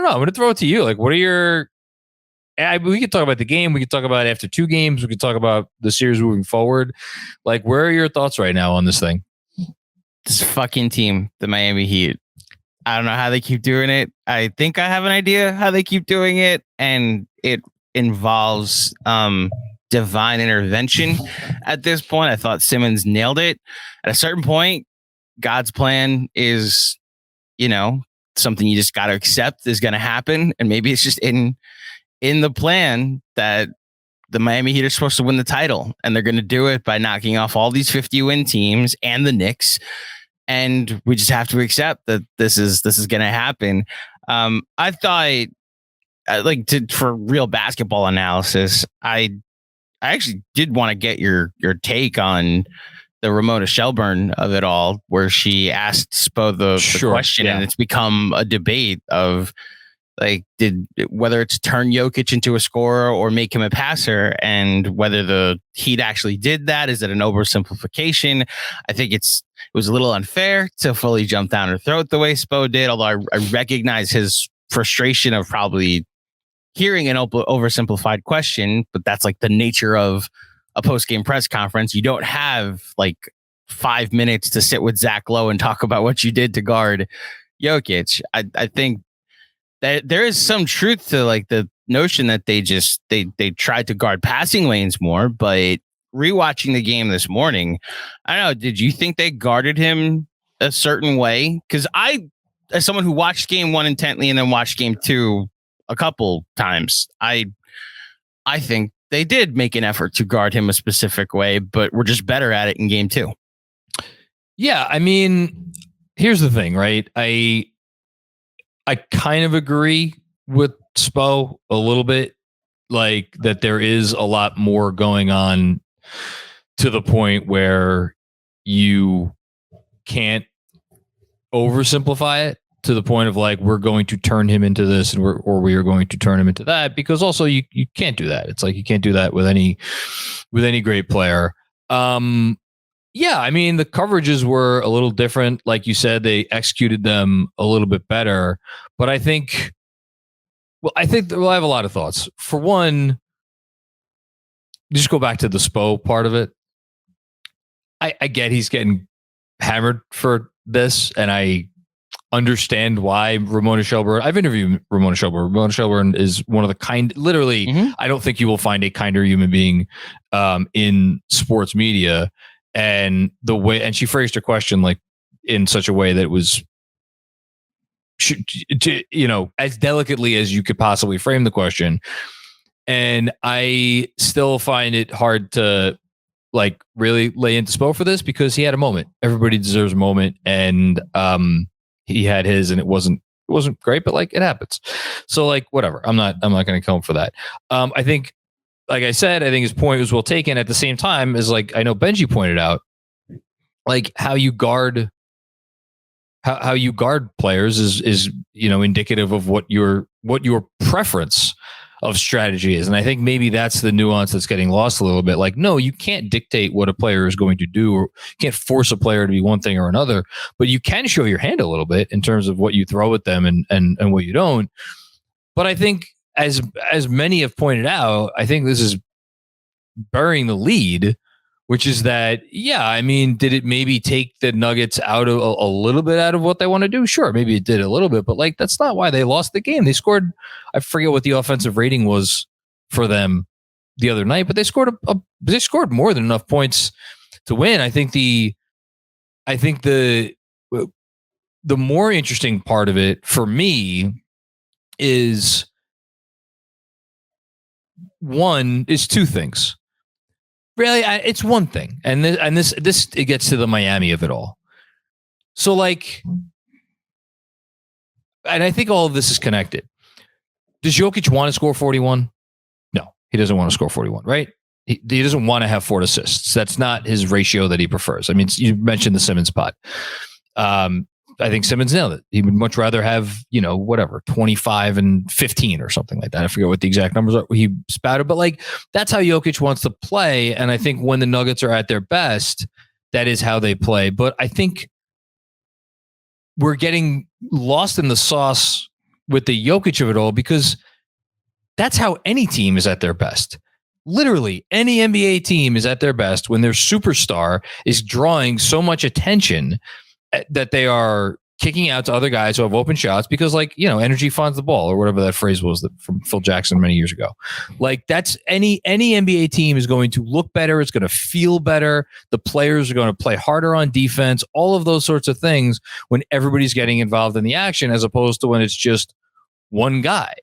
know. I'm going to throw it to you. Like, what are your? We could talk about the game. We could talk about after 2 games. We could talk about the series moving forward. Like, where are your thoughts right now on this thing? This fucking team, the Miami Heat. I don't know how they keep doing it. I think I have an idea how they keep doing it, and it involves divine intervention. At this point, I thought Simmons nailed it. At a certain point, God's plan is, something you just got to accept is going to happen, and maybe it's just in the plan that the Miami Heat are supposed to win the title, and they're going to do it by knocking off all these 50-win teams and the Knicks. And we just have to accept that this is going to happen. I thought, for real basketball analysis, I actually did want to get your take on the Ramona Shelburne of it all, where she asked Spo the question, and it's become a debate of whether it's turn Jokic into a scorer or make him a passer, and whether the Heat actually did that. Is it an oversimplification? I think it was a little unfair to fully jump down her throat the way Spo did, although I recognize his frustration of probably hearing an oversimplified question, but that's like the nature of a post-game press conference. You don't have 5 minutes to sit with Zach Lowe and talk about what you did to guard Jokic. I think that there is some truth to the notion that they tried to guard passing lanes more, but rewatching the game this morning, I don't know, did you think they guarded him a certain way? Because I, as someone who watched game 1 intently and then watched game 2 a couple times, I think they did make an effort to guard him a specific way, but we're just better at it in game 2. Yeah, I mean, here's the thing, right? I kind of agree with Spo a little bit, that there is a lot more going on to the point where you can't oversimplify it to the point of we're going to turn him into this or we are going to turn him into that, because also you can't do that. It's you can't do that with any great player. Yeah, I mean, the coverages were a little different. Like you said, they executed them a little bit better. But I think I have a lot of thoughts. For one, just go back to the Spo part of it. I get he's getting hammered for this, and I understand why Ramona Shelburne. I've interviewed Ramona Shelburne. Ramona Shelburne is one of the literally, I don't think you will find a kinder human being in sports media. And she phrased her question in such a way that was, as delicately as you could possibly frame the question. And I still find it hard to really lay into Spo for this, because he had a moment. Everybody deserves a moment, and he had his, and it wasn't great, but it happens. So whatever. I'm not going to kill him for that. I think, like I said, I think his point was well taken. At the same time, is I know Benji pointed out, how you guard players is indicative of what your preference of strategy is. And I think maybe that's the nuance that's getting lost a little bit. No, you can't dictate what a player is going to do, or you can't force a player to be one thing or another, but you can show your hand a little bit in terms of what you throw at them and what you don't. But I think, as many have pointed out, I think this is burying the lead, which is that, yeah, I mean, did it maybe take the Nuggets out of a little bit out of what they want to do? Sure, maybe it did a little bit, but that's not why they lost the game. They scored, I forget what the offensive rating was for them the other night, but they scored they scored more than enough points to win. I think the more interesting part of it for me is two things. Really, it's one thing, and this it gets to the Miami of it all. So and I think all of this is connected. Does Jokic want to score 41? No, he doesn't want to score 41, right? He doesn't want to have 4 assists. That's not his ratio that he prefers. I mean, you mentioned the Simmons pot. I think Simmons nailed it. He would much rather have, 25 and 15 or something like that. I forget what the exact numbers are he spouted, but that's how Jokic wants to play. And I think when the Nuggets are at their best, that is how they play. But I think we're getting lost in the sauce with the Jokic of it all, because that's how any team is at their best. Literally, any NBA team is at their best when their superstar is drawing so much attention that they are kicking out to other guys who have open shots because, like, energy finds the ball, or whatever that phrase was from Phil Jackson many years ago. Like, that's any NBA team is going to look better. It's going to feel better. The players are going to play harder on defense, all of those sorts of things when everybody's getting involved in the action, as opposed to when it's just one guy.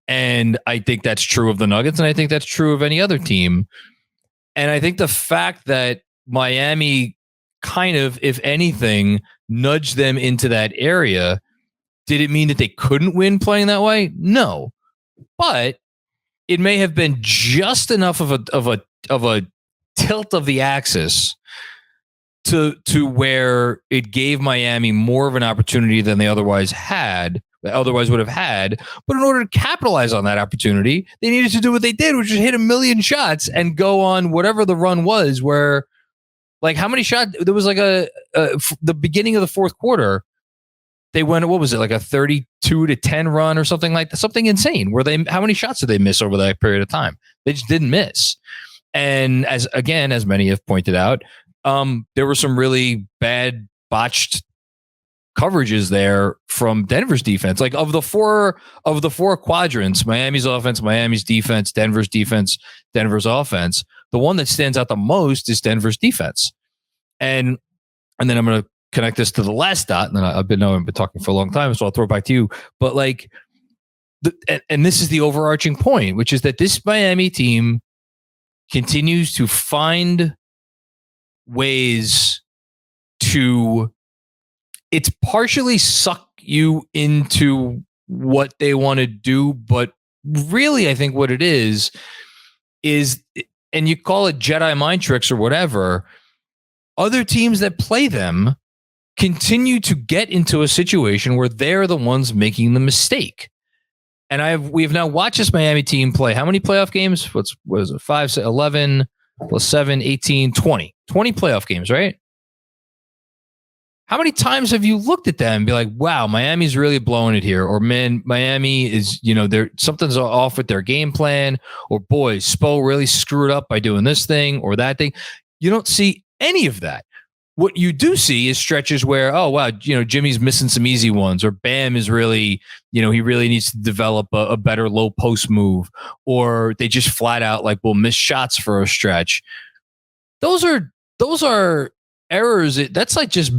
And I think that's true of the Nuggets, and I think that's true of any other team. And I think the fact that Miami kind of, if anything, nudged them into that area, did it mean that they couldn't win playing that way? No. But it may have been just enough of a tilt of the axis to where it gave Miami more of an opportunity than they otherwise would have had. But in order to capitalize on that opportunity, they needed to do what they did, which is hit 1 million shots and go on whatever the run was, where, like, how many shots? There was like the beginning of the fourth quarter, they went, what was it, like a 32-10 run or something like that, something insane, where how many shots did they miss over that period of time? They just didn't miss. And as many have pointed out, there were some really bad botched coverages there from Denver's defense. Like, of the four quadrants, Miami's offense, Miami's defense, Denver's offense, the one that stands out the most is Denver's defense. And then I'm going to connect this to the last dot, and then I've been talking for a long time, so I'll throw it back to you. But, like, and this is the overarching point, which is that this Miami team continues to find ways to, it's partially suck you into what they want to do, but really I think what it is, and you call it Jedi mind tricks or whatever, other teams that play them continue to get into a situation where they're the ones making the mistake. And we have now watched this Miami team play how many playoff games? What is it? 5, 11 plus 7, 18, 20 playoff games, right? How many times have you looked at them and be like, wow, Miami's really blowing it here? Or, man, Miami is, something's off with their game plan. Or, boy, Spo really screwed up by doing this thing or that thing. You don't see any of that. What you do see is stretches where, oh, wow, Jimmy's missing some easy ones, or Bam is really, he really needs to develop a better low post move, or they just flat out will miss shots for a stretch. Those are errors. That's like just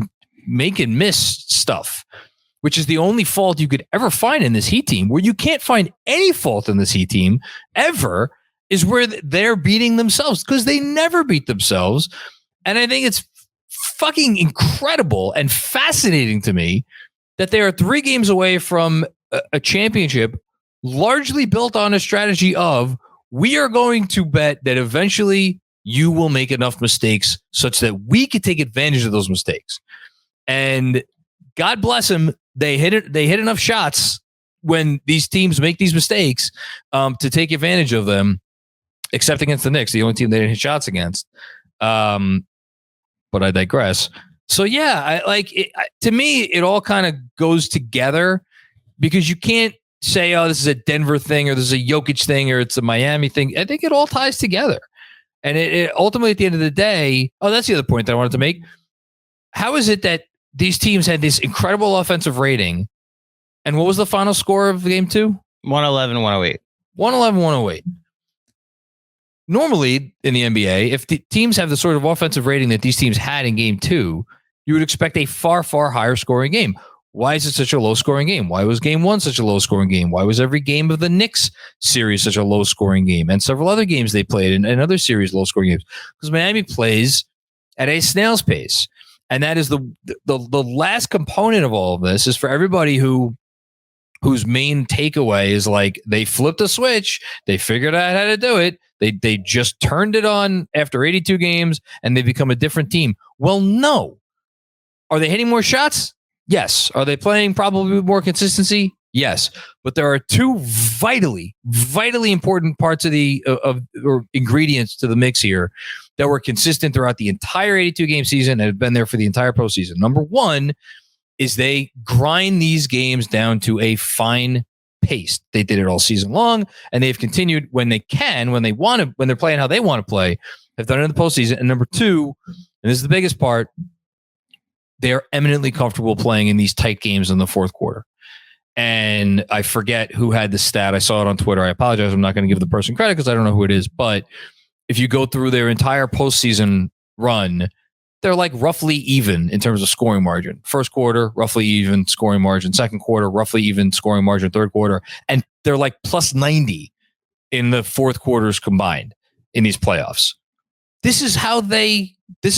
make and miss stuff, which is the only fault you could ever find in this Heat team. Where you can't find any fault in this Heat team ever is where they're beating themselves, because they never beat themselves. And I think it's fucking incredible and fascinating to me that they are 3 games away from a championship, largely built on a strategy of, we are going to bet that eventually you will make enough mistakes such that we could take advantage of those mistakes. And God bless them, they hit enough shots when these teams make these mistakes to take advantage of them, except against the Knicks, the only team they didn't hit shots against. But I digress. So yeah, to me, it all kind of goes together, because you can't say, oh, this is a Denver thing, or this is a Jokic thing, or it's a Miami thing. I think it all ties together. And it ultimately, at the end of the day, that's the other point that I wanted to make. How is it that these teams had this incredible offensive rating, and what was the final score of game 2? 111-108. 111-108. Normally in the NBA, if the teams have the sort of offensive rating that these teams had in game 2, you would expect a far, far higher scoring game. Why is it such a low scoring game? Why was game 1 such a low scoring game? Why was every game of the Knicks series such a low scoring game? And several other games they played in other series, low scoring games. Because Miami plays at a snail's pace. And that is the last component of all of this, is for everybody whose main takeaway is like, they flipped a switch, they figured out how to do it, they just turned it on after 82 games, and they become a different team. Well, no. Are they hitting more shots? Yes. Are they playing probably with more consistency? Yes. But there are 2 vitally important parts of or ingredients to the mix here that were consistent throughout the entire 82 game season and have been there for the entire postseason. Number 1 is they grind these games down to a fine pace. They did it all season long, and they've continued when they can, when they're playing how they want to play. They've done it in the postseason. And number two, and this is the biggest part, they are eminently comfortable playing in these tight games in the fourth quarter. And I forget who had the stat. I saw it on Twitter. I apologize. I'm not going to give the person credit because I don't know who it is. But if you go through their entire postseason run, they're like roughly even in terms of scoring margin. First quarter, roughly even scoring margin. Second quarter, roughly even scoring margin. Third quarter. And they're like plus 90 in the fourth quarters combined in these playoffs. This is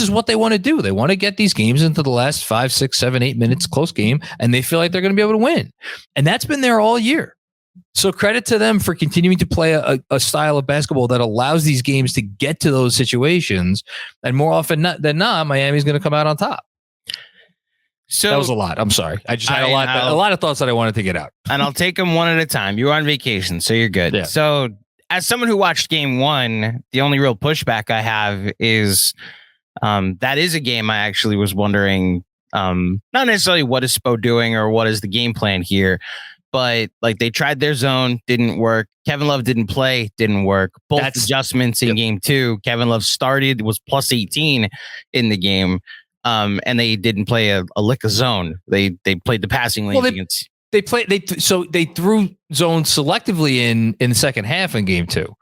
what they want to do. They want to get these games into the last 5, 6, 7, 8 minutes, close game, and they feel like they're going to be able to win. And that's been there all year. So credit to them for continuing to play a style of basketball that allows these games to get to those situations. And more often than not, Miami's going to come out on top. So that was a lot. I'm sorry. I just had a lot of thoughts that I wanted to get out. And I'll take them one at a time. You're on vacation, so you're good. Yeah. So as someone who watched game one, the only real pushback I have is that is a game I actually was wondering, not necessarily what is Spo doing or what is the game plan here, but like they tried their zone, didn't work. Kevin Love didn't play, didn't work. Both adjustments in game two. Kevin Love started, was plus 18 in the game, and they didn't play a lick of zone. They played the passing lane against. They threw zone selectively in the second half in game two.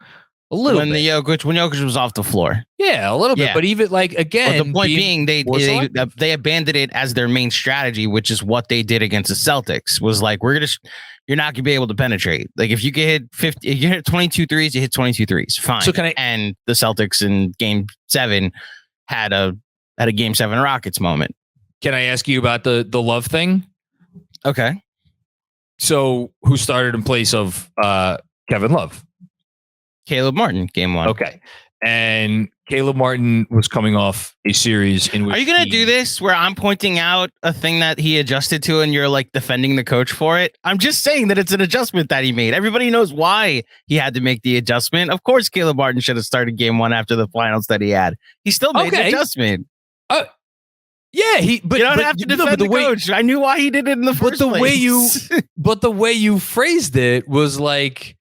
A little when bit. When Jokic was off the floor. Yeah, a little bit. But even like again, but the point being they abandoned it as their main strategy, which is what they did against the Celtics. Was like you're not gonna be able to penetrate. Like if you get hit 50, if you hit 22 threes, you hit 22 threes. Fine. So and the Celtics in game 7 had a game 7 Rockets moment. Can I ask you about the Love thing? Okay. So who started in place of Kevin Love? Caleb Martin, game 1. Okay. And Caleb Martin was coming off a series in which... Are you going to do this where I'm pointing out a thing that he adjusted to and you're like defending the coach for it? I'm just saying that it's an adjustment that he made. Everybody knows why he had to make the adjustment. Of course, Caleb Martin should have started game 1 after the finals that he had. He still made the adjustment. Yeah, but you don't have to defend the coach. I knew why he did it in the first place. But the way you phrased it was like...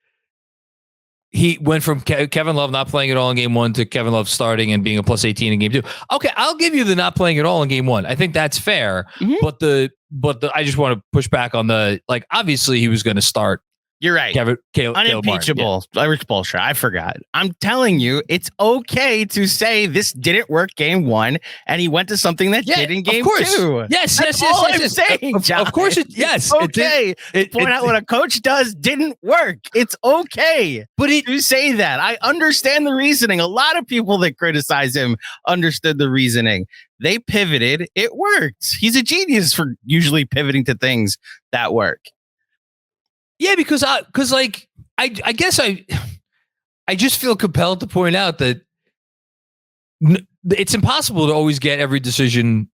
He went from Kevin Love not playing at all in game 1 to Kevin Love starting and being a plus 18 in game 2. Okay, I'll give you the not playing at all in game 1. I think that's fair. Mm-hmm. But I just want to push back on the like. Obviously, he was going to start. You're right. Unimpeachable. Rich bullshit. I forgot. I'm telling you, it's okay to say this didn't work game 1, and he went to something that did in game 2. Yes, That's all I'm saying, John. Of course, it's okay. Point out what a coach does didn't work. It's okay. But you say that. I understand the reasoning. A lot of people that criticize him understood the reasoning. They pivoted. It worked. He's a genius for usually pivoting to things that work. Yeah, because I guess I just feel compelled to point out that it's impossible to always get every decision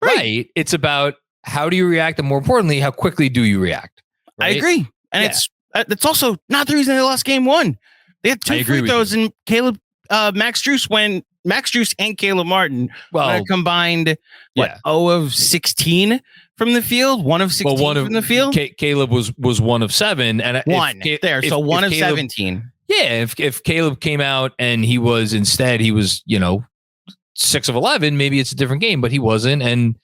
right. It's about how do you react, and more importantly, how quickly do you react? Right? I agree, and it's also not the reason they lost game 1. They had 2 free throws, and Max Strus and Caleb Martin combined 0 of 16 from the field, 1 of 16 from the field. Caleb was 1 of 7, and 1 of 17. Yeah, if Caleb came out and he was 6 of 11, maybe it's a different game, but he wasn't, and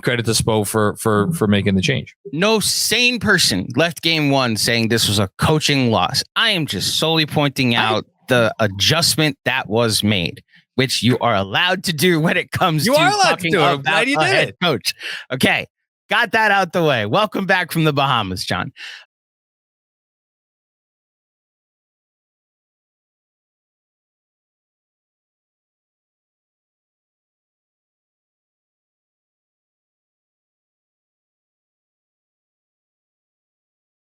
credit to Spo for making the change. No sane person left game 1 saying this was a coaching loss. I am just solely pointing out the adjustment that was made, which you are allowed to do when it comes to talking about a head coach. Okay, got that out the way. Welcome back from the Bahamas, John.